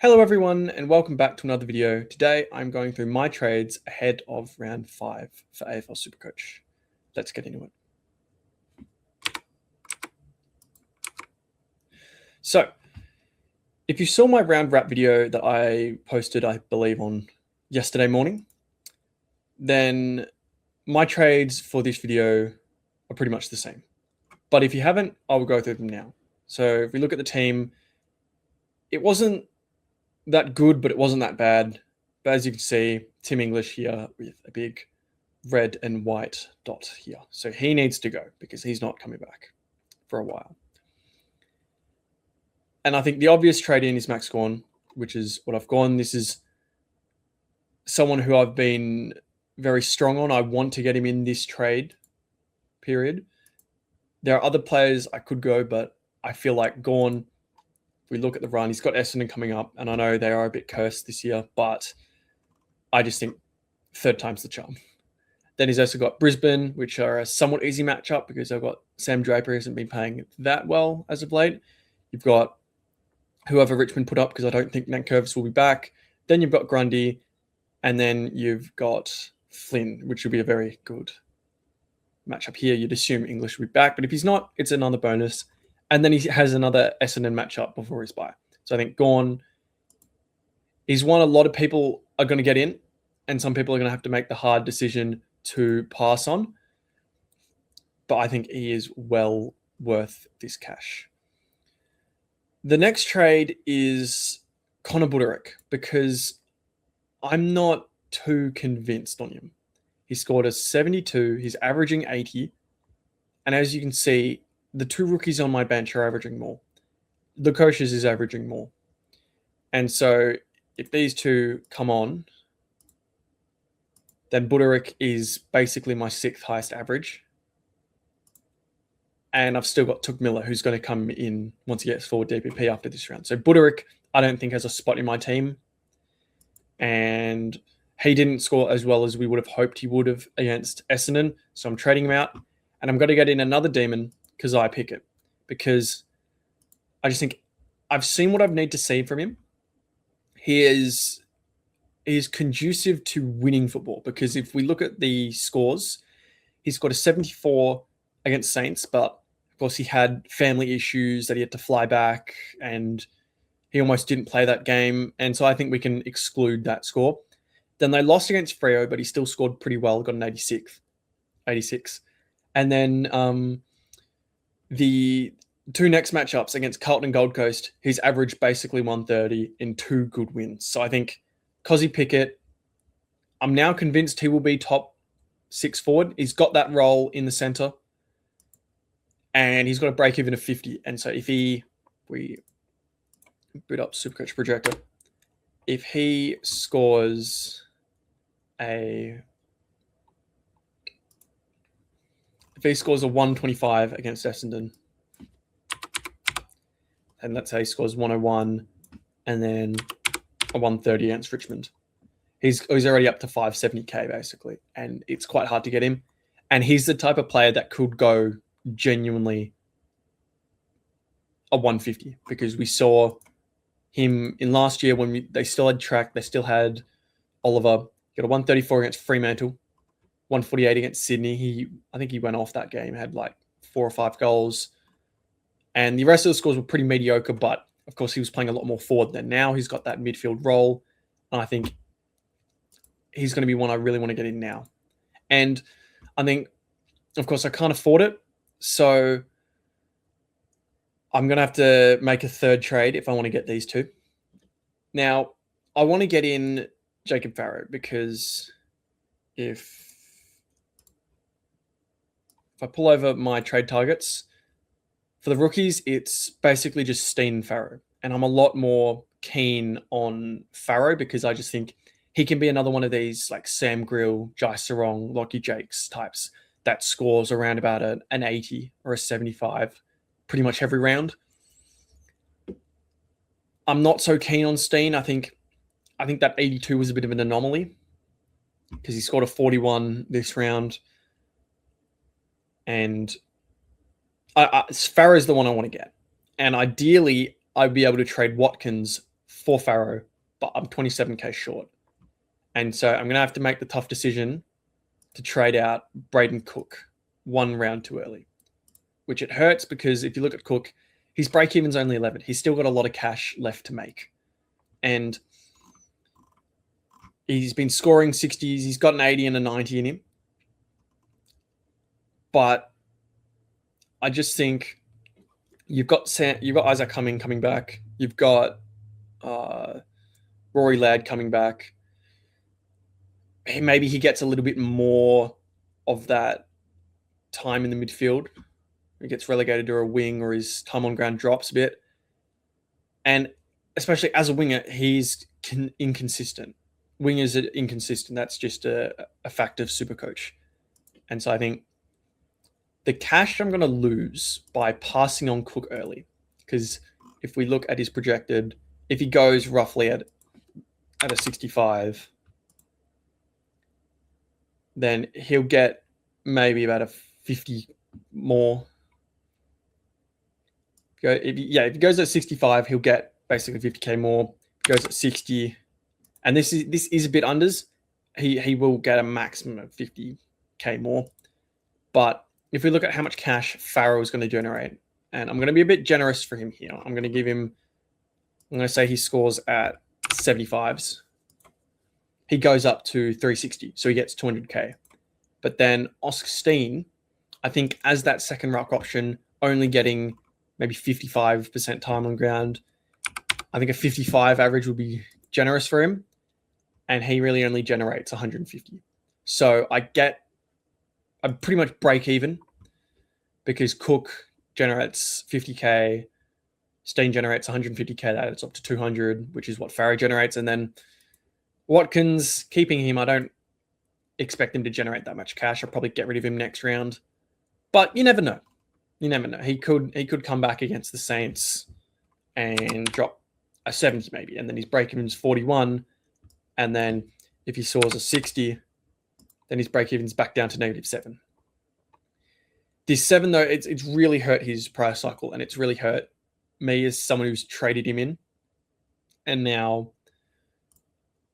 Hello everyone and welcome back to another video. Today I'm going through my trades ahead of round 5 for AFL Supercoach. Let's get into it. So, if you saw my round wrap video that I posted, I believe on yesterday morning, then my trades for this video are pretty much the same. But if you haven't, I will go through them now. So if we look at the team, it wasn't that good, but it wasn't that bad. But as you can see, Tim English here with a big red and white dot here. So he needs to go because he's not coming back for a while. And I think the obvious trade in is Max Gawn, which is what I've gone. This is someone who I've been very strong on. I want to get him in this trade period. There are other players I could go, but I feel like Gawn, we look at the run, he's got Essendon coming up, and I know they are a bit cursed this year, but I just think third time's the charm. Then he's also got Brisbane, which are a somewhat easy matchup because they've got Sam Draper, who hasn't been playing that well as of late. You've got whoever Richmond put up, because I don't think Nankervis will be back. Then you've got Grundy, and then you've got Flynn, which will be a very good matchup here. You'd assume English will be back, but if he's not, it's another bonus. And then he has another Essendon matchup before his bye. So I think Gawn is one a lot of people are going to get in, and some people are going to have to make the hard decision to pass on. But I think he is well worth this cash. The next trade is Connor Budarick, because I'm not too convinced on him. He scored a 72. He's averaging 80. And as you can see, the two rookies on my bench are averaging more. The coaches is averaging more. And so if these two come on, then Budarick is basically my 6th highest average. And I've still got Touk Miller, who's going to come in once he gets forward DPP after this round. So Budarick, I don't think has a spot in my team. And he didn't score as well as we would have hoped he would have against Essendon. So I'm trading him out. And I'm going to get in another demon, Kazai Pickett, because I just think I've seen what I need to see from him. He is conducive to winning football, because if we look at the scores, he's got a 74 against Saints, but of course he had family issues that he had to fly back, and he almost didn't play that game. And so I think we can exclude that score. Then they lost against Freo, but he still scored pretty well, got an 86. And then the two next matchups against Carlton and Gold Coast, he's averaged basically 130 in 2 good wins. So I think Kazai Pickett, I'm now convinced he will be top 6 forward. He's got that role in the centre, and he's got a break even of 50. And so if we boot up Supercoach Projector, if he scores a 125 against Essendon, and let's say he scores 101 and then a 130 against Richmond, he's already up to 570k basically, and it's quite hard to get him. And he's the type of player that could go genuinely a 150, because we saw him in last year when they still had Track, they still had Oliver. He got a 134 against Fremantle, 148 against Sydney. I think he went off that game, had like 4 or 5 goals. And the rest of the scores were pretty mediocre, but of course he was playing a lot more forward than now. He's got that midfield role, and I think he's going to be one I really want to get in now. And I think, of course, I can't afford it, so I'm going to have to make a third trade if I want to get these two. Now, I want to get in Jacob Farrow, because if I pull over my trade targets, for the rookies, it's basically just Steen and Farrow. And I'm a lot more keen on Farrow, because I just think he can be another one of these like Sam Grill, Jai Sarong, Lockie Jakes types that scores around about an 80 or a 75 pretty much every round. I'm not so keen on Steen. I think that 82 was a bit of an anomaly, because he scored a 41 this round. And Farrow's the one I want to get. And ideally, I'd be able to trade Watkins for Farrow, but I'm 27k short. And so I'm going to have to make the tough decision to trade out Braden Cook one round too early, which it hurts because if you look at Cook, his break-even's only 11. He's still got a lot of cash left to make. And he's been scoring 60s. He's got an 80 and a 90 in him. But I just think you've got Isaac coming back. You've got Rory Ladd coming back. Maybe he gets a little bit more of that time in the midfield. He gets relegated to a wing or his time on ground drops a bit. And especially as a winger, he's inconsistent. Wingers are inconsistent. That's just a fact of Supercoach. And so I think the cash I'm going to lose by passing on Cook early, because if we look at his projected, if he goes roughly at a 65, then he'll get maybe about a 50 more. If he goes at 65, he'll get basically 50k more. Goes at 60, and this is a bit unders. He will get a maximum of 50k more. But if we look at how much cash Farrow is going to generate, and I'm going to be a bit generous for him here. I'm going to give him. I'm going to say he scores at 75s. He goes up to 360, so he gets 200k. But then Oscar Steen, I think as that second ruck option, only getting maybe 55% time on ground. I think a 55 average would be generous for him. And he really only generates 150. So I pretty much break even because Cook generates 50k, Steen generates 150k, that adds up to 200, which is what Farrow generates. And then Watkins, keeping him, I don't expect him to generate that much cash. I'll probably get rid of him next round. But you never know. You never know. He could come back against the Saints and drop a 70 maybe. And then his break-even's 41. And then if he scores a 60, then his break-even's back down to -7. This 7, though, it's really hurt his price cycle. And it's really hurt me as someone who's traded him in. And now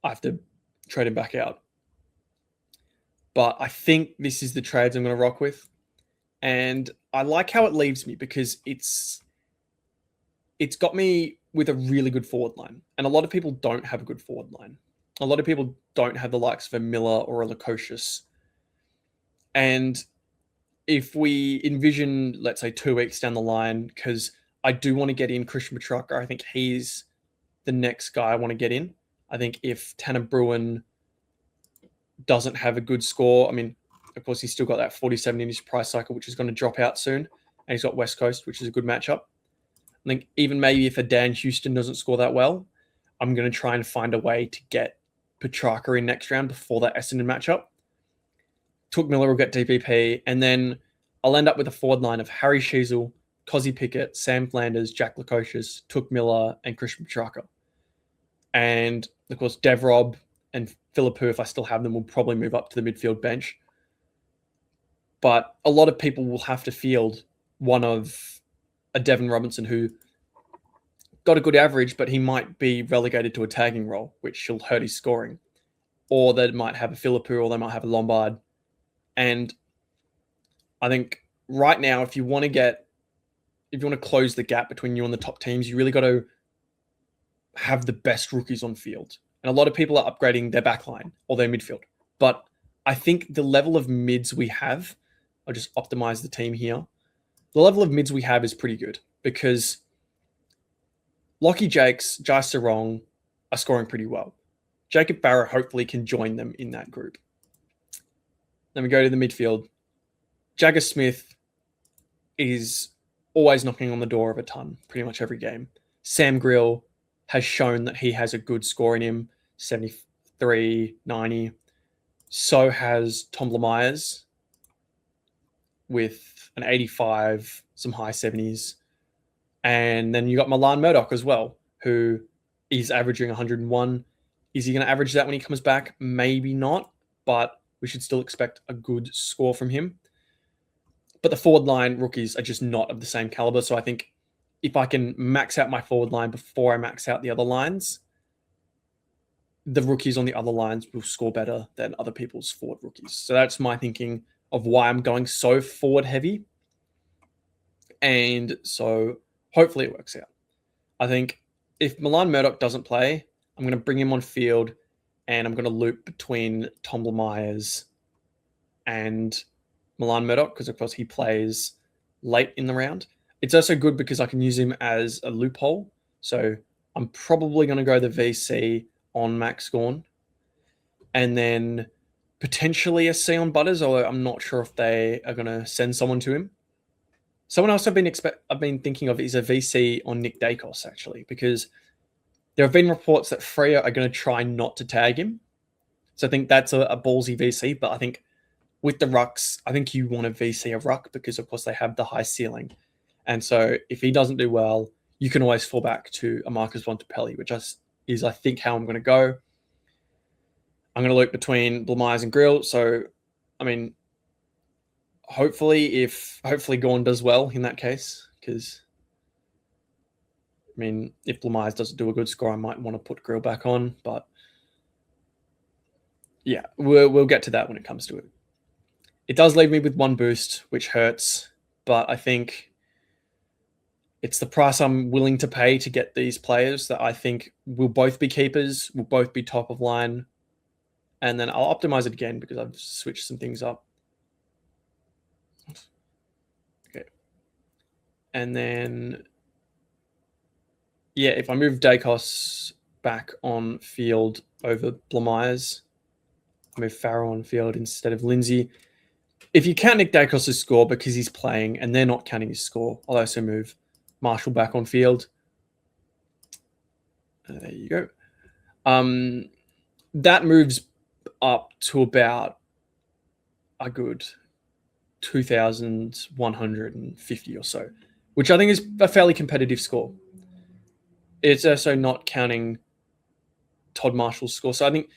I have to trade him back out. But I think this is the trades I'm going to rock with. And I like how it leaves me because it's got me with a really good forward line. And a lot of people don't have a good forward line. A lot of people don't have the likes of a Miller or a Lukosius. And if we envision, let's say, 2 weeks down the line, because I do want to get in Christian Petrarca. I think he's the next guy I want to get in. I think if Tanner Bruin doesn't have a good score, I mean, of course, he's still got that 47 in his price cycle, which is going to drop out soon. And he's got West Coast, which is a good matchup. I think even maybe if a Dan Houston doesn't score that well, I'm going to try and find a way to get Petrarca in next round before that Essendon matchup. Took Miller will get DPP, and then I'll end up with a forward line of Harry Sheasel, Cozzy Pickett, Sam Flanders, Jack Lukosius, Took Miller, and Christian Petrarca. And, of course, Dev Rob and Philippou, if I still have them, will probably move up to the midfield bench. But a lot of people will have to field one of a Devon Robinson who got a good average, but he might be relegated to a tagging role, which will hurt his scoring. Or they might have a Philippou, or they might have a Lombard. And I think right now, if you want to close the gap between you and the top teams, you really got to have the best rookies on field. And a lot of people are upgrading their backline or their midfield. But I think the level of mids we have, I'll just optimize the team here. The level of mids we have is pretty good because Lockie Jakes, Jai Sarong are scoring pretty well. Jacob Barra hopefully can join them in that group. Then we go to the midfield. Jagger Smith is always knocking on the door of a ton, pretty much every game. Sam Grill has shown that he has a good score in him, 73, 90. So has Tom Myers with an 85, some high 70s. And then you got Milan Murdoch as well, who is averaging 101. Is he going to average that when he comes back? Maybe not, but we should still expect a good score from him. But the forward line rookies are just not of the same caliber. So I think if I can max out my forward line before I max out the other lines, the rookies on the other lines will score better than other people's forward rookies. So that's my thinking of why I'm going so forward heavy. And so hopefully it works out. I think if Milan Murdoch doesn't play, I'm going to bring him on field and I'm going to loop between Tom Myers and Milan Murdoch because, of course, he plays late in the round. It's also good because I can use him as a loophole. So I'm probably going to go the VC on Max Gawn and then potentially a C on Butters, although I'm not sure if they are going to send someone to him. Someone else I've been thinking of is a VC on Nick Dacos, actually, because there have been reports that Freo are going to try not to tag him. So I think that's a ballsy VC, but I think with the rucks, I think you want to VC a ruck because, of course, they have the high ceiling. And so if he doesn't do well, you can always fall back to a Marcus Bontempelli, which is, I think, how I'm going to go. I'm going to loop between Blamires and Grill. So, I mean, hopefully Gawn does well in that case, because, I mean, if Blamires doesn't do a good score, I might want to put Grill back on. But, yeah, we'll get to that when it comes to it. It does leave me with one boost, which hurts, but I think it's the price I'm willing to pay to get these players that I think will both be keepers, will both be top of line. And then I'll optimize it again because I've switched some things up. Okay. And then, yeah, if I move Dacos back on field over Blamires, I move Farrell on field instead of Lindsay. If you count Nick Dacos' score because he's playing and they're not counting his score, I'll also move Marshall back on field. There you go. That moves up to about a good 2,150 or so, which I think is a fairly competitive score. It's also not counting Todd Marshall's score. So I think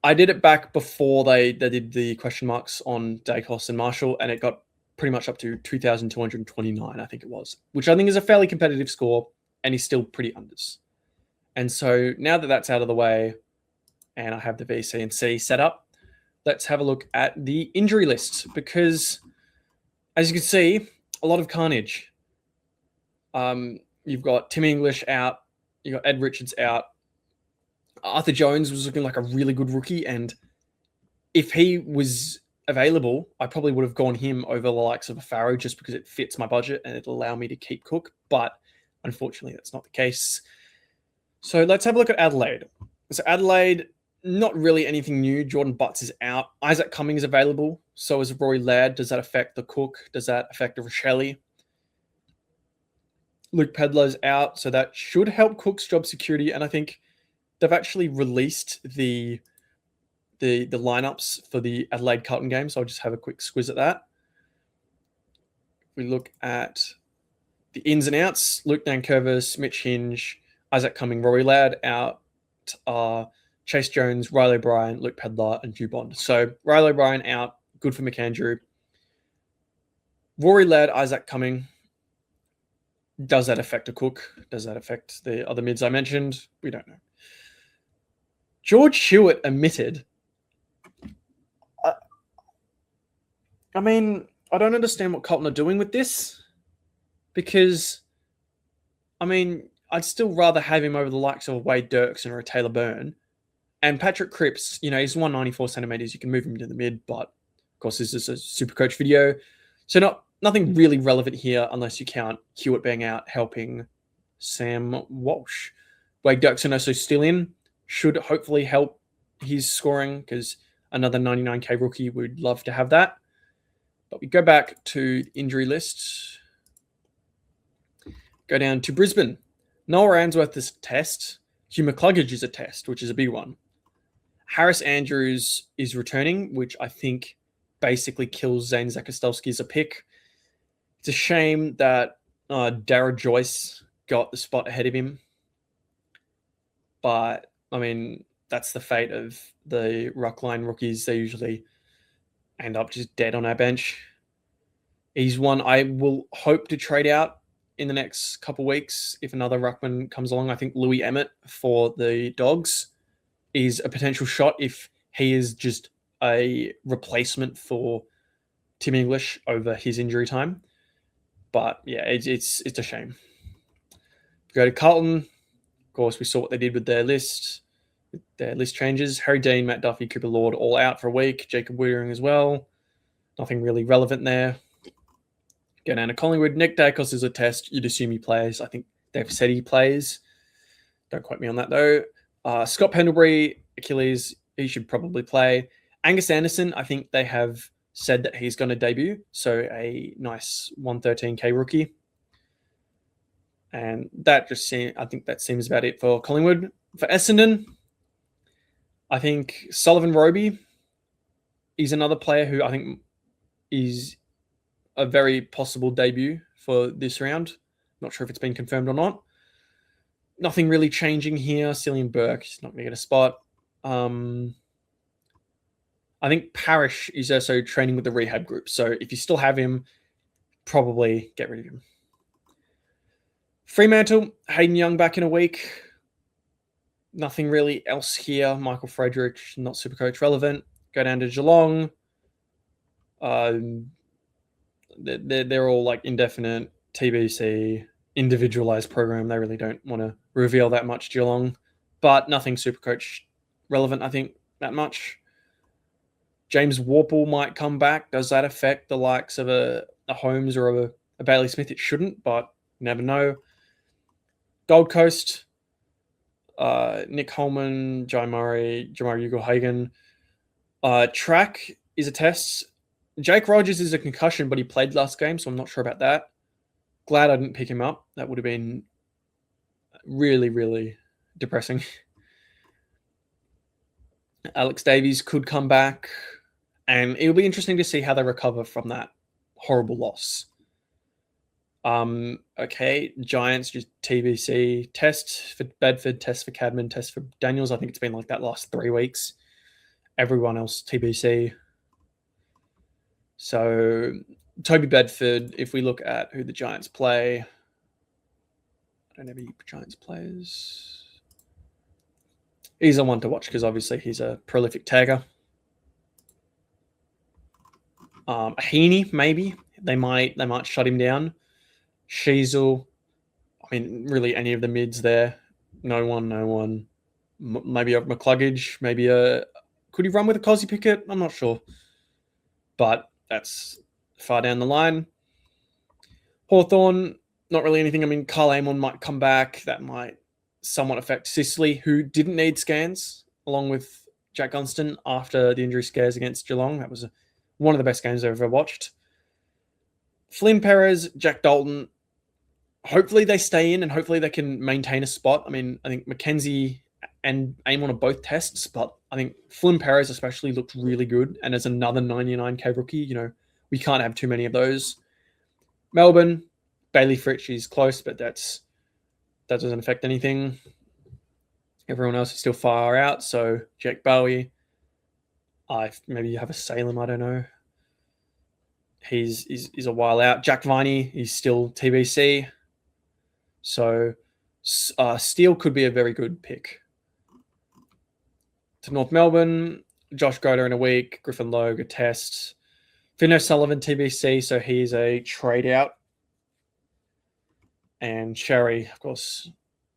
I did it back before they did the question marks on Dacos and Marshall, and it got pretty much up to 2,229, I think it was, which I think is a fairly competitive score, and he's still pretty unders. And so now that that's out of the way, and I have the VC and C set up, let's have a look at the injury list, because as you can see, a lot of carnage. You've got Tim English out, you've got Ed Richards out. Arthur Jones was looking like a really good rookie, and if he was available, I probably would have gone him over the likes of a Farrow just because it fits my budget and it'll allow me to keep Cook, but unfortunately that's not the case. So let's have a look at Adelaide. So Adelaide, not really anything new. Jordan Butts is out. Isaac Cummings available. So is Rory Laird. Does that affect the Cook? Does that affect the Rochelle? Luke Pedlar's out, so that should help Cook's job security, and I think they've actually released the lineups for the Adelaide Carlton game, so I'll just have a quick squiz at that. We look at the ins and outs. Luke Nankervis, Mitch Hinge, Isaac Cumming, Rory Laird out. Chase Jones, Riley O'Brien, Luke Pedlar, and Hugh Bond. So Riley O'Brien out, good for McAndrew. Rory Laird, Isaac Cumming. Does that affect a Cook? Does that affect the other mids I mentioned? We don't know. George Hewitt omitted. I mean, I don't understand what Carlton are doing with this, because, I mean, I'd still rather have him over the likes of a Wade Dirksen or a Taylor Byrne. And Patrick Cripps, you know, he's 194 centimeters. You can move him to the mid, but of course, this is a Supercoach video. So nothing really relevant here unless you count Hewitt being out helping Sam Walsh. Wade Dirksen also still in. Should hopefully help his scoring because another 99k rookie would love to have that. But we go back to the injury list. Go down to Brisbane. Noel Ransworth is a test. Hugh McCluggage is a test, which is a big one. Harris Andrews is returning, which I think basically kills Zane Zakostowski as a pick. It's a shame that Dara Joyce got the spot ahead of him. But, I mean, that's the fate of the ruckline rookies. They usually end up just dead on our bench. He's one I will hope to trade out in the next couple of weeks if another ruckman comes along. I think Louis Emmett for the Dogs is a potential shot if he is just a replacement for Tim English over his injury time. But yeah, it's a shame. Go to Carlton. Of course, we saw what they did with their list changes. Harry Dean, Matt Duffy, Cooper Lord all out for a week. Jacob Weering as well. Nothing really relevant there. Go down to Collingwood. Nick Dacos is a test. You'd assume he plays. I think they've said he plays. Don't quote me on that, though. Scott Pendlebury, Achilles, he should probably play. Angus Anderson, I think they have said that he's going to debut. So a nice 113k rookie. And that I think that seems about it for Collingwood. For Essendon, I think Sullivan Roby is another player who I think is a very possible debut for this round. Not sure if it's been confirmed or not. Nothing really changing here. Cillian Burke is not going to get a spot. I think Parrish is also training with the rehab group. So if you still have him, probably get rid of him. Fremantle, Hayden Young back in a week. Nothing really else here. Michael Frederick, not Supercoach relevant. Go down to Geelong. They're all like indefinite TBC, individualized program. They really don't want to reveal that much Geelong, but nothing Supercoach relevant, I think, that much. James Warple might come back. Does that affect the likes of a Holmes or a Bailey Smith? It shouldn't, but you never know. Gold Coast, Nick Holman, Jai Murray, Jamar Ugle-Hagan. Track is a test. Jake Rogers is a concussion, but he played last game, so I'm not sure about that. Glad I didn't pick him up. That would have been really, really depressing. Alex Davies could come back, and it'll be interesting to see how they recover from that horrible loss. Okay, Giants, just TBC. Test for Bedford, test for Cadman, test for Daniels. I think it's been like that last 3 weeks. Everyone else, TBC. So, Toby Bedford, if we look at who the Giants play, I don't have any Giants players. He's a one to watch because obviously he's a prolific tagger. Heaney, maybe. They might shut him down. Sheasel, I mean, really any of the mids there. No one. Maybe a McCluggage, maybe could he run with a Cosy Pickett? I'm not sure. But that's far down the line. Hawthorn, not really anything. I mean, Carl Amon might come back. That might somewhat affect Sicily, who didn't need scans, along with Jack Gunston after the injury scares against Geelong. That was one of the best games I've ever watched. Flynn Perez, Jack Dalton, hopefully they stay in and hopefully they can maintain a spot. I mean, I think Mackenzie and Amon are both tests, but I think Flynn Perez especially looked really good. And as another 99k rookie, we can't have too many of those. Melbourne, Bailey Fritsch is close, but that doesn't affect anything. Everyone else is still far out. So Jack Bowie, maybe you have a Salem, I don't know. He's a while out. Jack Viney, he's still TBC. So Steele could be a very good pick. To North Melbourne, Josh Goder in a week, Griffin Logue, a test. Finn O'Sullivan, TBC, so he's a trade out. And Sherry, of course,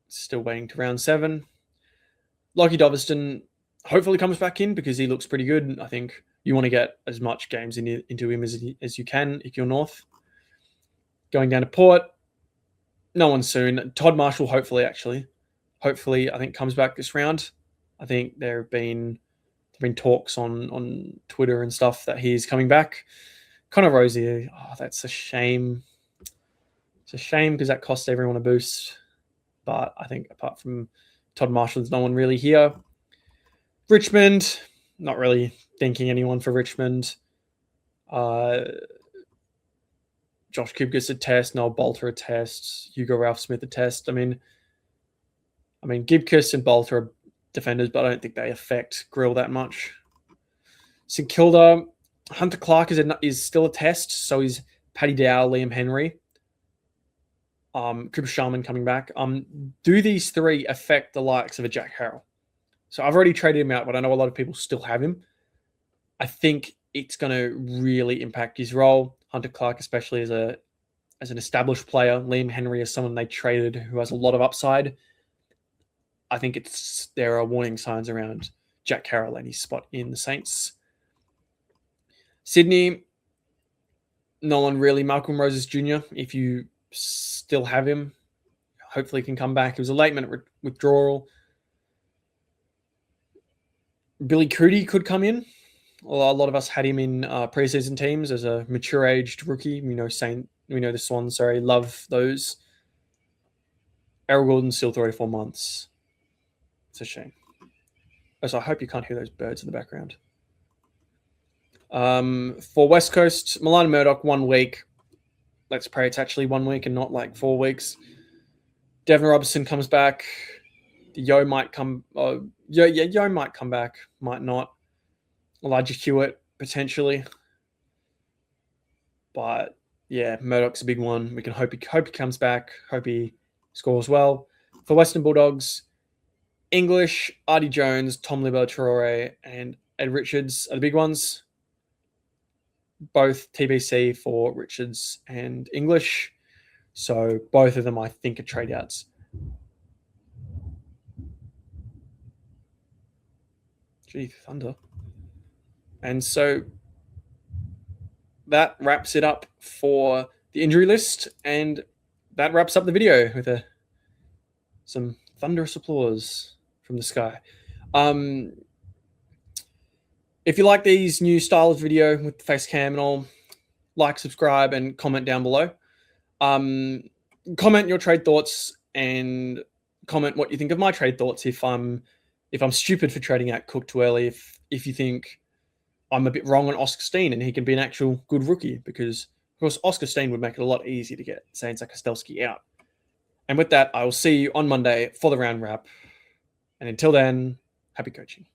still waiting to round 7. Lockie Doverston hopefully comes back in because he looks pretty good. I think you want to get as much games into him as you can if you're North. Going down to Port, no one soon. Todd Marshall, hopefully, I think comes back this round. I think there have been talks on Twitter and stuff that he's coming back. Connor Rozier, that's a shame. It's a shame because that cost everyone a boost. But I think apart from Todd Marshall, there's no one really here. Richmond, not really thinking anyone for Richmond. Josh Kubgis a test, Noel Bolter a test, Hugo Ralph Smith a test. I mean, Gibcus and Bolter are defenders, but I don't think they affect Grill that much. St Kilda, Hunter Clark is still a test, so is Paddy Dow, Liam Henry. Cooper Sharman coming back. Do these three affect the likes of a Jack Harrell? So I've already traded him out, but I know a lot of people still have him. I think it's going to really impact his role. Hunter Clark, especially as an established player. Liam Henry is someone they traded who has a lot of upside. I think there are warning signs around Jack Harrell and his spot in the Saints. Sydney, no one really. Malcolm Roses Jr., if you still have him, hopefully he can come back. It was a late-minute withdrawal. Billy Cootie could come in. Well, a lot of us had him in preseason teams as a mature-aged rookie. We know the Swans, love those. Errol Gordon still 34 months. It's a shame. So I hope you can't hear those birds in the background. For West Coast, Milan Murdoch 1 week. Let's pray it's actually 1 week and not like 4 weeks. Devin Robertson comes back. Yo might come. Yo might come back. Might not. Elijah Hewitt potentially. But yeah, Murdoch's a big one. We can hope he comes back. Hope he scores well. For Western Bulldogs, English, Artie Jones, Tom Liberatore, and Ed Richards are the big ones. Both TBC for Richards and English. So both of them, I think, are trade outs. Gee, thunder. And so that wraps it up for the injury list. And that wraps up the video with some thunderous applause from the sky. If you like these new style of video with the face cam and all, like, subscribe, and comment down below. Comment your trade thoughts and comment what you think of my trade thoughts. If I'm stupid for trading out Cook too early, if you think I'm a bit wrong on Oscar Steen and he can be an actual good rookie, because of course Oscar Steen would make it a lot easier to get Zane Zakostelski out. And with that, I will see you on Monday for the round wrap. And until then, happy coaching.